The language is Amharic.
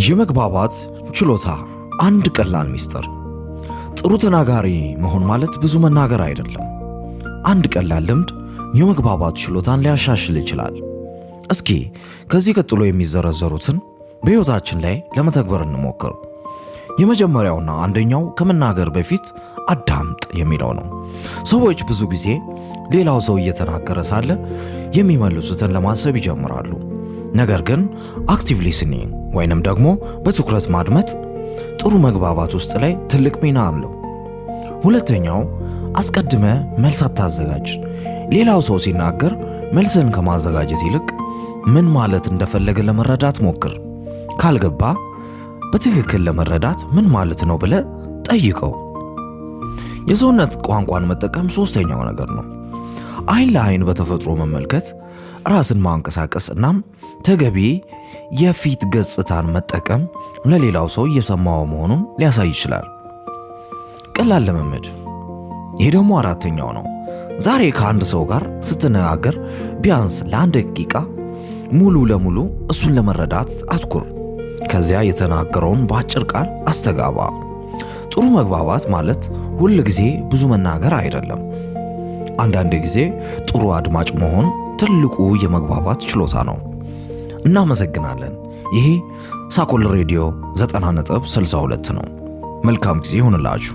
የመግባባት ችሎታ አንድ ቀላል ሚስጥር። ጥሩ ተናጋሪ መሆን ማለት ብዙ መናገር አይደለም። አንድ ቀላል ልምድ የመግባባት ችሎታን ሊያሻሽል ይችላል። እስኪ ከዚህ ቀጥሎ የሚዘረዘሩትን በሕይወታችን ላይ ለመተግበር እንሞክር። የመጀመሪያውና አንደኛው ከመናገር በፊት አዳምጥ የሚለው ነው። ሰዎች ብዙ ጊዜ ሌላው ሰው እየተናገረ ሳለ የሚመልሱትን ለማሰብ ይጀምራሉ። ነገር ግን አክቲቭ ሊስኒንግ ወይንም ደግሞ በትኩረት ማድመጥ ጥሩ መግባባት ውስጥ ላይ ትልቅ ሚና አለው። ሁለተኛው አስቀድመ መልስ አታዘጋጅ። ሌላው ሰው ሲናገር መልስን ከማዘጋጀት ይልቅ ምን ማለት እንደፈለገ ለመረዳት ሞክር። ካልገባ በትክክል ለመረዳት ምን ማለት ነው ብለ ጠይቀው። የሰውነት ቋንቋን መጠቀም ሶስተኛው ነገር ነው። አይን ለአይን በተፈጥሮ መመልከት፣ ራስን ማንቀሳቀስ እናም ተገቢ የፊት ገጽታን መጠቀም ለሌላው ሰው እየሰማው መሆኑን ሊያሳይ ይችላል። ቀላል ልምምድ። ይሄ ደግሞ አራተኛው ነው። ዛሬ ከአንድ ሰው ጋር ስትነጋገር ቢያንስ ለአንድ ደቂቃ ሙሉ ለሙሉ እሱን ለመረዳት አትኩር። ከዚያ የተናገረውን በአጭር ቃል አስተጋባ። ጥሩ መግባባት ማለት ሁል ጊዜ ብዙ መናገር አይደለም። አንዳንድ ጊዜ ጥሩ አድማጭ መሆን ትልቁ የመግባባት ችሎታ ነው። እናመሰግናለን። ይሄ ሳኮል ሬዲዮ 90.62 ነው። መልካም ጊዜ ይሁንላችሁ።